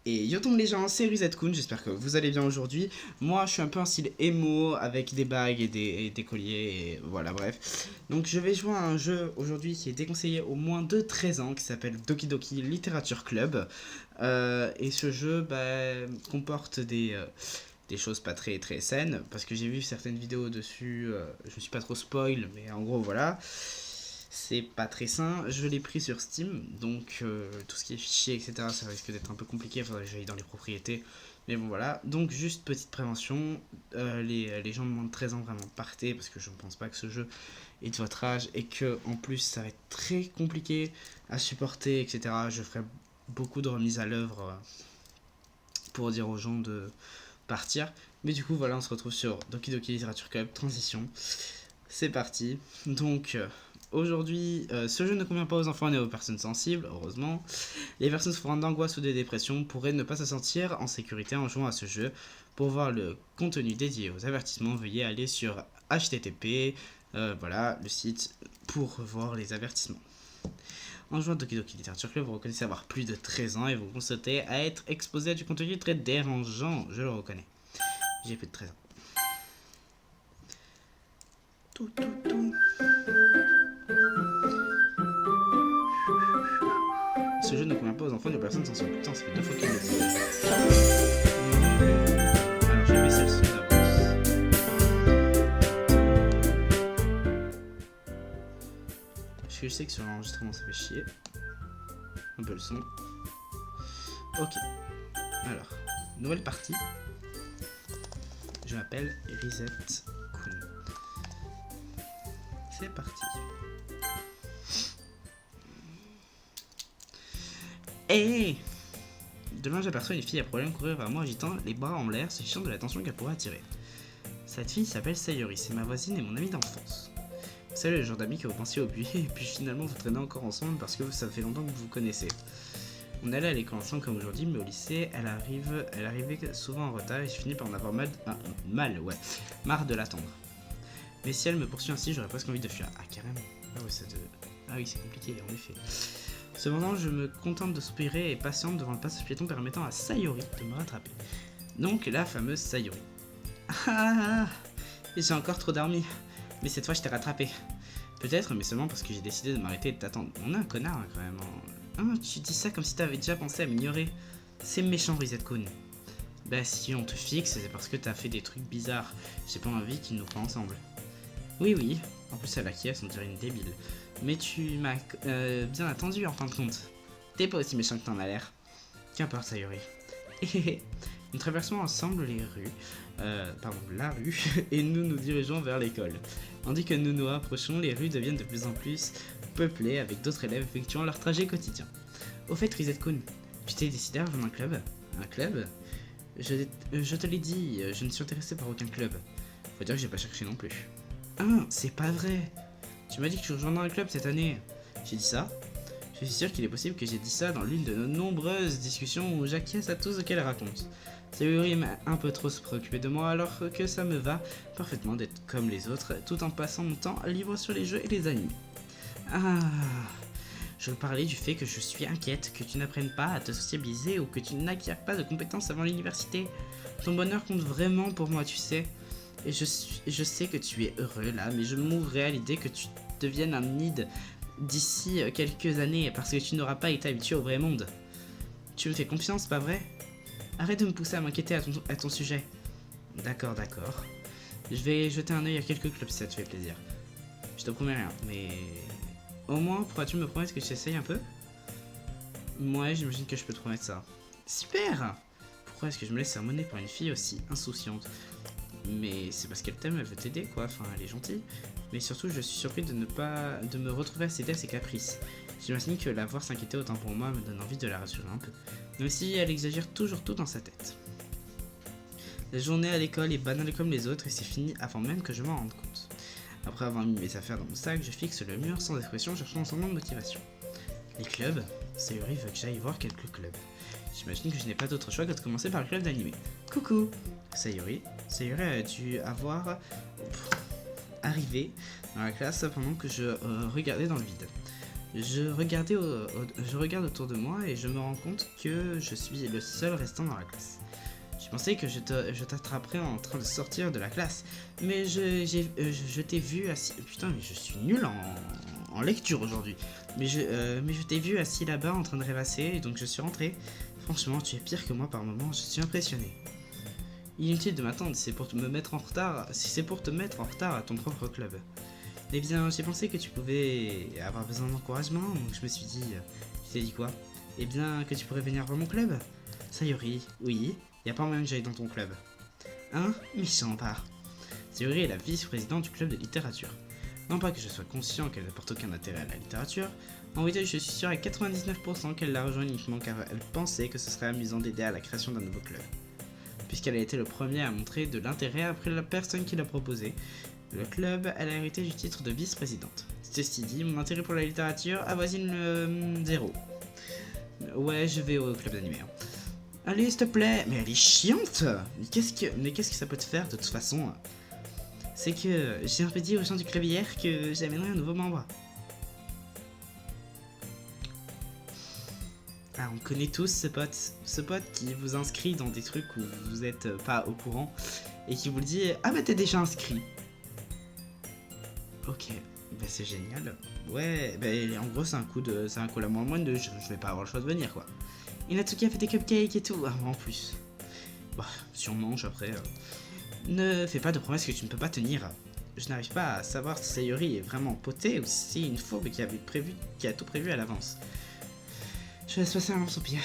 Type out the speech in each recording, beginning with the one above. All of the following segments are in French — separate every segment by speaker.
Speaker 1: Et yo tout les gens, c'est Rizet-kun, j'espère que vous allez bien aujourd'hui. Moi je suis un peu en style emo avec des bagues et des colliers et voilà bref. Donc je vais jouer à un jeu aujourd'hui qui est déconseillé aux moins de 13 ans qui s'appelle Doki Doki Literature Club. Et ce jeu comporte des choses pas très saines parce que j'ai vu certaines vidéos dessus, je me suis pas trop spoil mais en gros voilà. C'est pas très sain, je l'ai pris sur Steam, donc tout ce qui est fichier, etc., ça risque d'être un peu compliqué, il faudrait que j'aille dans les propriétés. Mais bon voilà, donc juste petite prévention, les gens de moins de 13 ans vraiment partez, parce que je ne pense pas que ce jeu est de votre âge, et que en plus ça va être très compliqué à supporter, etc. Je ferai beaucoup de remises à l'œuvre pour dire aux gens de partir. Mais du coup voilà, on se retrouve sur Doki Doki Literature Club, transition. C'est parti, donc... Aujourd'hui, ce jeu ne convient pas aux enfants et aux personnes sensibles, heureusement. Les personnes souffrant d'angoisse ou de dépression pourraient ne pas se sentir en sécurité en jouant à ce jeu. Pour voir le contenu dédié aux avertissements, veuillez aller sur http, voilà, le site pour voir les avertissements. En jouant à Doki Doki Literature Club, vous reconnaissez avoir plus de 13 ans et vous constatez à être exposé à du contenu très dérangeant, je le reconnais. J'ai plus de 13 ans. Tout. Ce jeu ne convient pas aux enfants et aux personnes sensibles. Putain, ça fait 2 fois qu'il le dit. Alors, je vais baisser le son d'avance. Parce que je sais que sur l'enregistrement, ça fait chier. Un peu le son. Ok. Alors, nouvelle partie. Je m'appelle Rizet-kun. C'est parti. Hey! De loin, j'aperçois une fille à problème courir vers moi agitant les bras en l'air, se fichant de l'attention qu'elle pourrait attirer. Cette fille s'appelle Sayori, c'est ma voisine et mon amie d'enfance. Vous savez, le genre d'amis que vous pensiez au buet et puis finalement vous traînez encore ensemble parce que ça fait longtemps que vous vous connaissez. On allait à l'école ensemble comme aujourd'hui, mais au lycée, elle arrivait souvent en retard et je finis par en avoir marre de l'attendre. Mais si elle me poursuit ainsi, j'aurais presque envie de fuir. Ah, carrément. Ah oui, c'est compliqué, en effet. Cependant, je me contente de soupirer et patiente devant le passage piéton permettant à Sayori de me rattraper. Donc, la fameuse Sayori. Ah, j'ai encore trop dormi. Mais cette fois, je t'ai rattrapé. Peut-être, mais seulement parce que j'ai décidé de m'arrêter et de t'attendre. On est un connard, hein, quand même. Ah, tu dis ça comme si t'avais déjà pensé à m'ignorer. C'est méchant, Rizet-kun. Bah, si on te fixe, c'est parce que t'as fait des trucs bizarres. J'ai pas envie qu'ils nous croient ensemble. Oui. En plus, elle acquiesce, on dirait une débile. Mais tu m'as bien attendu en fin de compte. T'es pas aussi méchant que t'en as l'air. Qu'importe, Sayori. Nous traversons ensemble la rue, et nous nous dirigeons vers l'école. Tandis que nous nous rapprochons, les rues deviennent de plus en plus peuplées avec d'autres élèves effectuant leur trajet quotidien. Au fait, Rizet-kun, tu t'es décidé à rejoindre un club? Un club? Je te l'ai dit, je ne suis intéressé par aucun club. Faut dire que j'ai pas cherché non plus. Ah, c'est pas vrai! Tu m'as dit que tu rejoindrais un club cette année. J'ai dit ça? Je suis sûr qu'il est possible que j'ai dit ça dans l'une de nos nombreuses discussions où j'acquiesce à tout ce qu'elle raconte. Sayori m'a un peu trop se préoccuper de moi alors que ça me va parfaitement d'être comme les autres tout en passant mon temps libre sur les jeux et les animés. Ah, je parlais du fait que je suis inquiète que tu n'apprennes pas à te sociabiliser ou que tu n'acquières pas de compétences avant l'université. Ton bonheur compte vraiment pour moi, tu sais. Et je sais que tu es heureux là, mais je mourrais à l'idée que tu deviennes un nid d'ici quelques années parce que tu n'auras pas été habitué au vrai monde. Tu me fais confiance, pas vrai? Arrête de me pousser à m'inquiéter à ton sujet. D'accord. Je vais jeter un œil à quelques clubs si ça te fait plaisir. Je te promets rien, mais... Au moins, pourras-tu me promettre que tu essayes un peu? Ouais, j'imagine que je peux te promettre ça. Super! Pourquoi est-ce que je me laisse sermonner par une fille aussi insouciante? Mais c'est parce qu'elle t'aime, elle veut t'aider quoi, enfin elle est gentille. Mais surtout je suis surpris de me retrouver à céder à ses caprices. J'imagine que la voir s'inquiéter autant pour moi me donne envie de la rassurer un peu. Même si elle exagère toujours tout dans sa tête. La journée à l'école est banale comme les autres et c'est fini avant même que je m'en rende compte. Après avoir mis mes affaires dans mon sac, je fixe le mur sans expression cherchant un semblant de motivation. Les clubs? Sayori veut que j'aille voir quelques clubs. J'imagine que je n'ai pas d'autre choix que de commencer par le club d'animé. Coucou Sayori a dû arriver dans la classe pendant que je regardais dans le vide. Je regarde autour de moi et je me rends compte que je suis le seul restant dans la classe. J'ai pensé que je t'attraperais en train de sortir de la classe, mais je t'ai vu assis... Putain, mais je suis nul en lecture aujourd'hui. Mais je t'ai vu assis là-bas en train de rêvasser, et donc je suis rentré. Franchement, tu es pire que moi par moment, je suis impressionné. Inutile de m'attendre, c'est pour me mettre en retard, si c'est pour te mettre en retard à ton propre club. Eh bien, j'ai pensé que tu pouvais avoir besoin d'encouragement, donc je me suis dit... Tu t'es dit quoi? Eh bien, que tu pourrais venir voir mon club? Sayori, oui, y a pas moyen que j'aille dans ton club. Hein? Méchant pas. Sayori est la vice-présidente du club de littérature. Non pas que je sois conscient qu'elle n'apporte aucun intérêt à la littérature, en vérité je suis sûr à 99% qu'elle l'a rejoint uniquement car elle pensait que ce serait amusant d'aider à la création d'un nouveau club. Puisqu'elle a été le premier à montrer de l'intérêt après la personne qui l'a proposé, le club, elle a hérité du titre de vice-présidente. Ceci dit, mon intérêt pour la littérature avoisine le 0. Ouais, je vais au club d'animé. Hein. Allez, s'il te plaît. Mais elle est chiante. Mais qu'est-ce que ça peut te faire de toute façon? C'est que j'ai un peu dit aux gens du club hier que j'amènerais un nouveau membre. Ah, on connaît tous ce pote qui vous inscrit dans des trucs où vous êtes pas au courant et qui vous le dit ah mais t'es déjà inscrit. Ok, bah c'est génial. Ouais, bah en gros c'est un coup la moindre de je vais pas avoir le choix de venir quoi. Et Natsuki a fait des cupcakes et tout, en plus. Bah, si on mange après. Ne fais pas de promesses que tu ne peux pas tenir. Je n'arrive pas à savoir si Sayori est vraiment potée ou si c'est une fourbe qui a tout prévu à l'avance. Je laisse passer un lance au pied.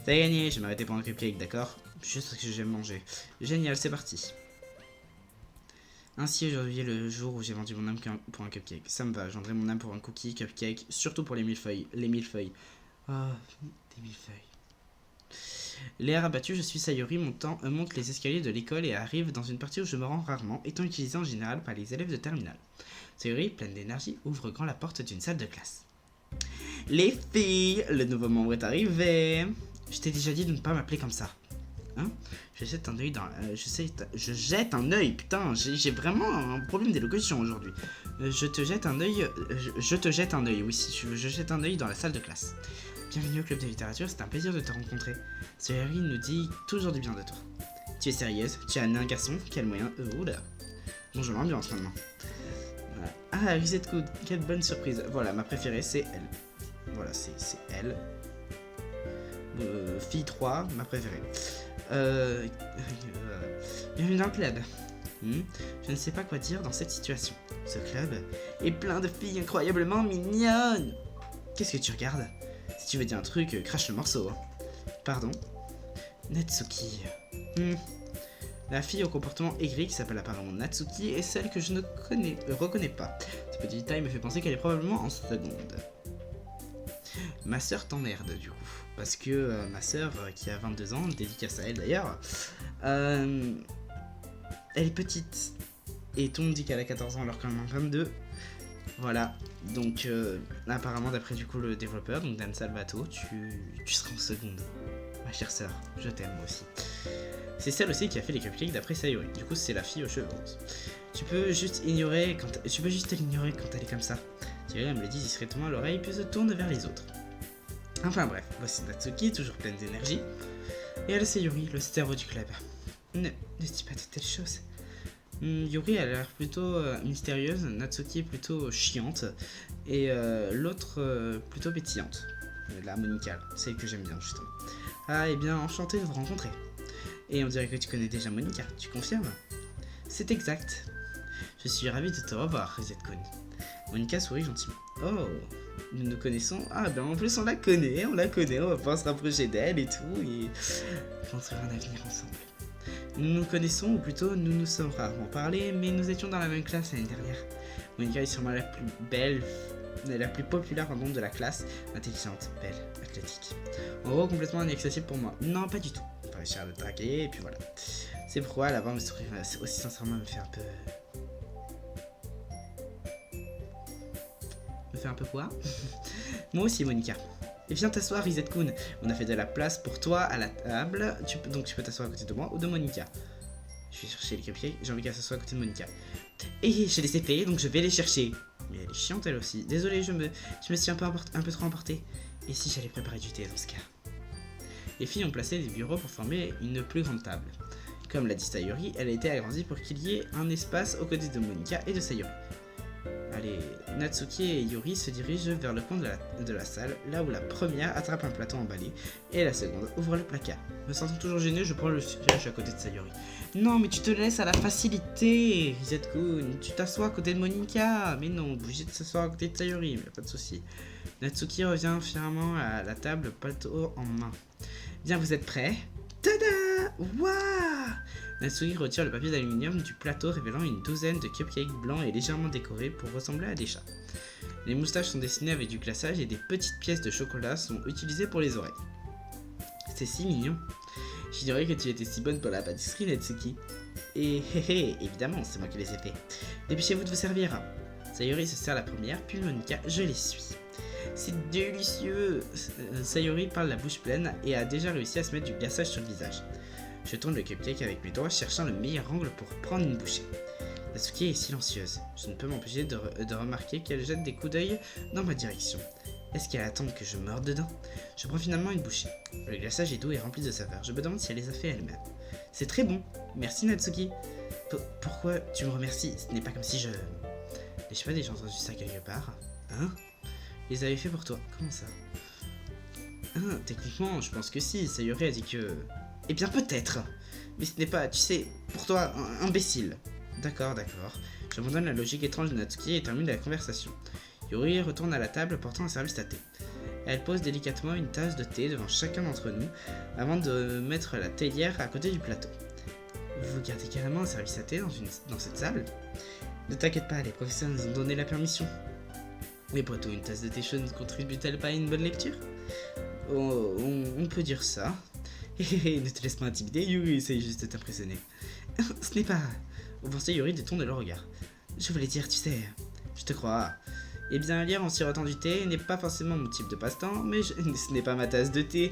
Speaker 1: T'as gagné, je vais m'arrêter pour un cupcake, d'accord? Juste parce que j'aime manger. Génial, c'est parti. Ainsi, aujourd'hui est le jour où j'ai vendu mon âme pour un cupcake. Ça me va, je vendrai mon âme pour un cookie, cupcake, surtout pour les millefeuilles. Les millefeuilles. Oh, des millefeuilles. L'air abattu, je suis Sayori, monte les escaliers de l'école et arrive dans une partie où je me rends rarement, étant utilisée en général par les élèves de terminale. Sayori, pleine d'énergie, ouvre grand la porte d'une salle de classe. Les filles, le nouveau membre est arrivé. Je t'ai déjà dit de ne pas m'appeler comme ça. Hein? Je jette un œil dans... je jette un œil, putain, j'ai vraiment un problème d'élocution aujourd'hui. Je te jette un œil, oui, si tu veux, je jette un œil dans la salle de classe. Bienvenue au club de littérature, c'est un plaisir de te rencontrer. Sayori nous dit toujours du bien de toi. Tu es sérieuse? Tu as un garçon? Quel moyen? Oula. Bonjour l'ambiance maintenant. Ah, Risette Good, quelle bonne surprise. Voilà, ma préférée, c'est elle. Voilà, c'est elle. Fille 3, ma préférée. Bienvenue dans le club. Je ne sais pas quoi dire dans cette situation. Ce club est plein de filles incroyablement mignonnes. Qu'est-ce que tu regardes? Si tu veux dire un truc, crache le morceau. Pardon? Natsuki. La fille au comportement aigri qui s'appelle apparemment Natsuki est celle que je ne reconnais pas. Ce petit détail me fait penser qu'elle est probablement en seconde. Ma sœur t'emmerde du coup. Parce que ma sœur qui a 22 ans, dédicace à elle d'ailleurs, elle est petite. Et tout le monde dit qu'elle a 14 ans alors qu'elle en a 22. Voilà, donc apparemment d'après du coup le développeur, donc Dan Salvato, tu seras en seconde. Ma chère sœur, je t'aime moi aussi. C'est celle aussi qui a fait les cupcakes d'après Sayori, du coup c'est la fille aux cheveux roses. Tu peux juste l'ignorer quand elle est comme ça. Sayori me le dit discrètement à l'oreille puis se tourne vers les autres. Enfin bref, voici Natsuki, toujours pleine d'énergie. Et elle Sayori, le cerveau du club. Ne dis pas de telles choses. Yuri a l'air plutôt mystérieuse, Natsuki est plutôt chiante, et l'autre plutôt pétillante. La Monica, celle que j'aime bien justement. Ah, et bien enchanté de vous rencontrer. Et on dirait que tu connais déjà Monica, tu confirmes? C'est exact. Je suis ravi de te revoir, Risette-kun. Monica sourit gentiment. Oh, nous nous connaissons? Ah ben en plus on la connaît, on va pouvoir se rapprocher d'elle et tout, et construire un avenir ensemble. Nous nous connaissons, ou plutôt nous nous sommes rarement parlé, mais nous étions dans la même classe l'année dernière. Monica est sûrement la plus belle, la plus populaire de la classe, intelligente, belle, athlétique. En gros, complètement inaccessible pour moi. Non, pas du tout. On va réussir à le draguer, et puis voilà. C'est pourquoi là-bas me sourire aussi sincèrement me fait un peu... Me fait un peu quoi? Moi aussi, Monica. Et viens t'asseoir, Risette-kun. On a fait de la place pour toi à la table. Donc tu peux t'asseoir à côté de moi ou de Monica. Je vais chercher les cupcakes. J'ai envie qu'elle s'assoie à côté de Monica. Et j'ai les épées, donc je vais les chercher. Mais elle est chiante elle aussi. Désolé, je me suis un peu trop emporté. Et si j'allais préparer du thé dans ce cas? Les filles ont placé des bureaux pour former une plus grande table. Comme l'a dit Sayori, elle a été agrandie pour qu'il y ait un espace aux côtés de Monika et de Sayori. Allez, Natsuki et Yuri se dirigent vers le coin de la salle, là où la première attrape un plateau emballé et la seconde ouvre le placard. Me sentant toujours gêné, je prends le siège à côté de Sayori. Non, mais tu te laisses à la facilité, Rizet-kun. Tu t'assois à côté de Monika. Mais non, obligé de s'asseoir à côté de Sayori, mais pas de souci. Natsuki revient fièrement à la table, plateau en main. Bien, vous êtes prêts? Tada! Waouh! Natsuki retire le papier d'aluminium du plateau, révélant une douzaine de cupcakes blancs et légèrement décorés pour ressembler à des chats. Les moustaches sont dessinées avec du glaçage et des petites pièces de chocolat sont utilisées pour les oreilles. C'est si mignon. J'ignorais que tu étais si bonne pour la pâtisserie, Natsuki. Et évidemment, c'est moi qui les ai fait. Dépêchez-vous de vous servir. Sayori se sert la première, puis Monika, je les suis. C'est délicieux. Sayori parle la bouche pleine et a déjà réussi à se mettre du glaçage sur le visage. Je tourne le cupcake avec mes doigts, cherchant le meilleur angle pour prendre une bouchée. Natsuki est silencieuse. Je ne peux m'empêcher de remarquer qu'elle jette des coups d'œil dans ma direction. Est-ce qu'elle attend que je morde dedans? Je prends finalement une bouchée. Le glaçage est doux et rempli de saveur. Je me demande si elle les a fait elle-même. C'est très bon. Merci Natsuki. Pourquoi tu me remercies? Ce n'est pas comme si je... N'ai-je pas déjà entendu ça quelque part? Hein? Je les avais fait pour toi. Comment ça? Techniquement, je pense que si. Sayori a dit que... Eh bien peut-être. Mais ce n'est pas, tu sais, pour toi, imbécile. D'accord. J'abandonne la logique étrange de Natsuki et termine la conversation. Yuri retourne à la table portant un service à thé. Elle pose délicatement une tasse de thé devant chacun d'entre nous avant de mettre la théière à côté du plateau. Vous gardez carrément un service à thé dans cette salle? Ne t'inquiète pas, les professeurs nous ont donné la permission. Mais pour tout, une tasse de thé chaude ne contribue-t-elle pas à une bonne lecture? Oh, on peut dire ça. Ne te laisse pas intimider, Yuri essaye juste de t'impressionner. Ce n'est pas... Vous pensez Yuri détourne le regard. Je voulais dire, tu sais... Je te crois. Eh bien, lire en sirotant du thé n'est pas forcément mon type de passe-temps, mais ce n'est pas ma tasse de thé.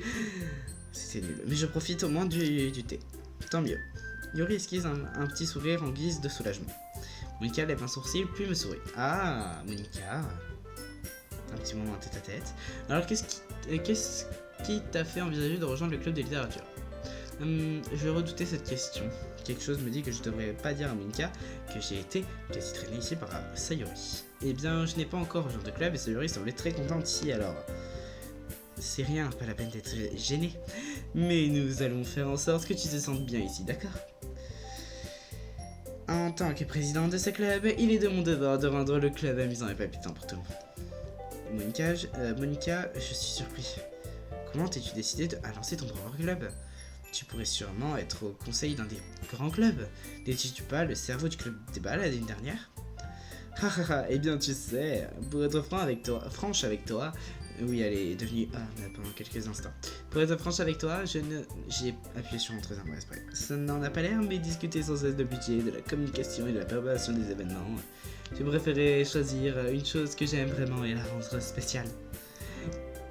Speaker 1: C'était nul. Mais je profite au moins du thé. Tant mieux. Yuri esquisse un petit sourire en guise de soulagement. Monika lève un sourcil, puis me sourit. Ah, Monika. Un petit moment tête à tête. Alors, qu'est-ce qui t'a fait envisager de rejoindre le club de littérature? Je redoutais cette question. Quelque chose me dit que je devrais pas dire à Monika que j'ai été quasi traîné ici par Sayori. Eh bien, je n'ai pas encore rejoint de club et Sayori semblait très contente ici, alors... C'est rien, pas la peine d'être gêné. Mais nous allons faire en sorte que tu te sentes bien ici, d'accord? En tant que président de ce club, il est de mon devoir de rendre le club amusant et palpitant pour tout le monde. Monika, je suis surpris. Comment t'es-tu décidé à lancer ton propre club? Tu pourrais sûrement être au conseil d'un des grands clubs. N'étais-tu pas le cerveau du club des balles l'année dernière? Eh bien tu sais, pour être franche avec toi, oui elle est devenue pendant quelques instants. Pour être franche avec toi, j'ai appuyé sur un très mauvais esprit. Ça n'en a pas l'air, mais discuter sans cesse de budget, de la communication et de la préparation des événements. J'ai préféré choisir une chose que j'aime vraiment et la rendre spéciale.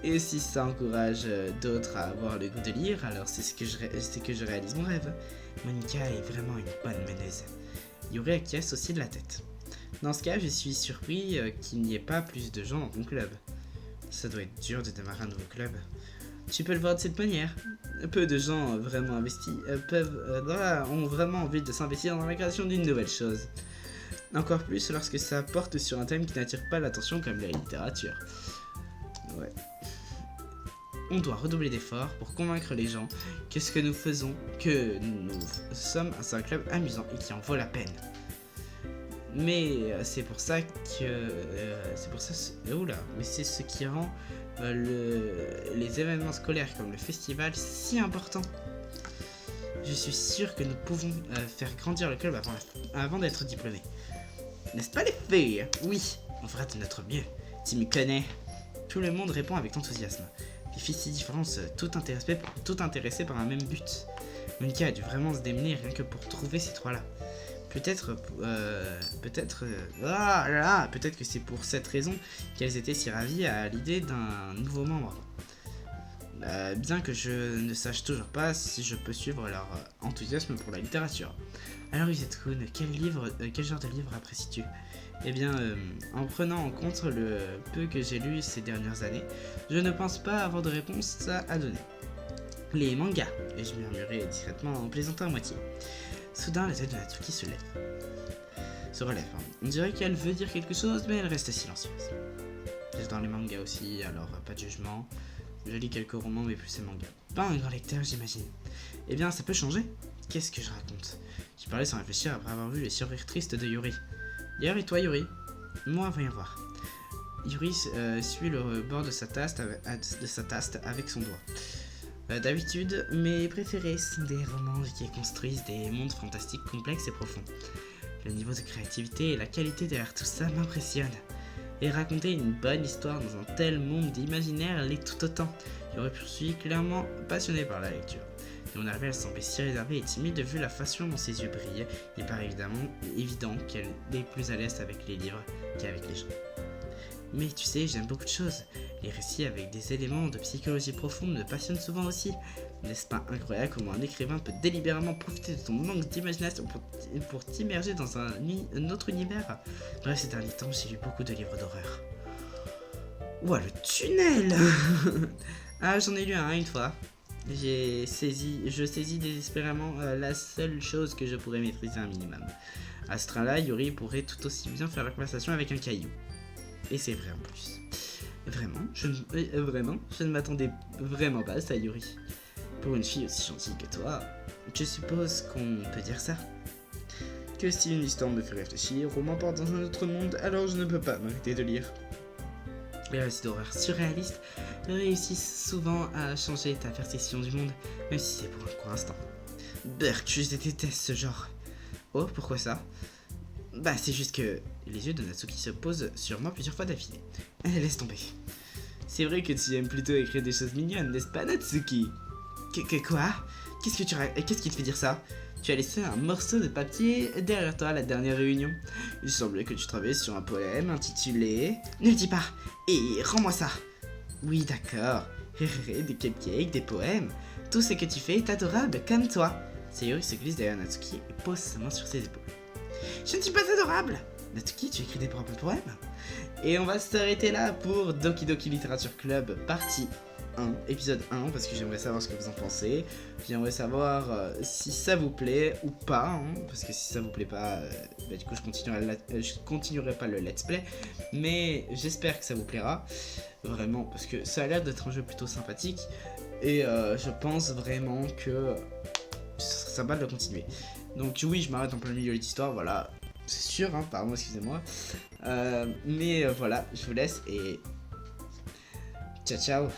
Speaker 1: Et si ça encourage d'autres à avoir le goût de lire, alors c'est que je réalise mon rêve. Monika est vraiment une bonne meneuse. Yuri acquiesce aussi de la tête. Dans ce cas, je suis surpris qu'il n'y ait pas plus de gens dans ton club. Ça doit être dur de démarrer un nouveau club. Tu peux le voir de cette manière. Peu de gens vraiment investis ont vraiment envie de s'investir dans la création d'une nouvelle chose. Encore plus lorsque ça porte sur un thème qui n'attire pas l'attention comme la littérature. Ouais. On doit redoubler d'efforts pour convaincre les gens que ce que nous faisons, que nous sommes un club amusant et qui en vaut la peine. Mais c'est pour ça que... mais c'est ce qui rend les événements scolaires comme le festival si importants. Je suis sûr que nous pouvons faire grandir le club avant d'être diplômés. N'est-ce pas les filles? Oui, on fera de notre mieux. Tu me connais. Tout le monde répond avec enthousiasme. Les filles si différentes, toutes intéressées par un même but. Monika a dû vraiment se démener rien que pour trouver ces trois-là. Peut-être que c'est pour cette raison qu'elles étaient si ravies à l'idée d'un nouveau membre. bien que je ne sache toujours pas si je peux suivre leur enthousiasme pour la littérature. Alors Izetsun, quel genre de livre apprécies-tu? Eh bien, en prenant en compte le peu que j'ai lu ces dernières années, je ne pense pas avoir de réponse à donner. Les mangas, et je murmurai discrètement en plaisantant à moitié. Soudain, la tête de Natsuki se relève. On dirait qu'elle veut dire quelque chose, mais elle reste silencieuse. J'adore les mangas aussi, alors pas de jugement. Je lis quelques romans, mais plus ces mangas. Pas un grand lecteur, j'imagine. Eh bien, ça peut changer. Qu'est-ce que je raconte? J'ai parlé sans réfléchir après avoir vu les surrires tristes de Yuri. D'ailleurs, et toi, Yuri? Moi, voyons voir. Yuri suit le bord de sa tasse avec son doigt. D'habitude, mes préférés sont des romans qui construisent des mondes fantastiques complexes et profonds. Le niveau de créativité et la qualité derrière tout ça m'impressionnent. Et raconter une bonne histoire dans un tel monde imaginaire l'est tout autant. Je suis clairement passionné par la lecture. Et mon arrivée, elle semblait si réservée et timide vu la façon dont ses yeux brillaient. Il paraît évident qu'elle est plus à l'aise avec les livres qu'avec les gens. Mais tu sais, j'aime beaucoup de choses. Les récits avec des éléments de psychologie profonde me passionnent souvent aussi. N'est-ce pas incroyable comment un écrivain peut délibérément profiter de ton manque d'imagination pour t'immerger dans un autre univers? Bref, ces derniers temps, j'ai lu beaucoup de livres d'horreur. Ouah, le tunnel. Ah, j'en ai lu un une fois. Je saisis désespérément la seule chose que je pourrais maîtriser un minimum. À ce train-là, Yuri pourrait tout aussi bien faire la conversation avec un caillou. Et c'est vrai en plus. Vraiment, je ne m'attendais vraiment pas à ça, Yuri. Pour une fille aussi gentille que toi, je suppose qu'on peut dire ça. Que si une histoire me fait réfléchir ou m'emporte dans un autre monde, alors je ne peux pas m'arrêter de lire. Les récits d'horreur surréalistes réussissent souvent à changer ta perception du monde, même si c'est pour un court instant. Berk, je déteste ce genre. Oh, pourquoi ça? Bah, c'est juste que les yeux de Natsuki se posent sur moi plusieurs fois d'affilée. Laisse tomber. C'est vrai que tu aimes plutôt écrire des choses mignonnes, n'est-ce pas, Natsuki? Quoi? Qu'est-ce qui te fait dire ça? Tu as laissé un morceau de papier derrière toi à la dernière réunion. Il semblait que tu travaillais sur un poème intitulé... Ne le dis pas! Et rends-moi ça! Oui, d'accord. Des cupcakes, des poèmes. Tout ce que tu fais est adorable, comme toi. Sayori se glisse derrière Natsuki et pose sa main sur ses épaules. Je ne suis pas adorable! Natsuki, tu écris des propres poèmes? Et on va s'arrêter là pour Doki Doki Literature Club partie 1, épisode 1, parce que j'aimerais savoir ce que vous en pensez. J'aimerais savoir si ça vous plaît ou pas, hein, parce que si ça vous plaît pas, du coup je continuerai pas le let's play. Mais j'espère que ça vous plaira, vraiment, parce que ça a l'air d'être un jeu plutôt sympathique. Et je pense vraiment que ce serait sympa de le continuer. Donc oui, je m'arrête en plein milieu de l'histoire, voilà. C'est sûr, hein, pardon, excusez-moi. Mais voilà, je vous laisse et ciao ciao.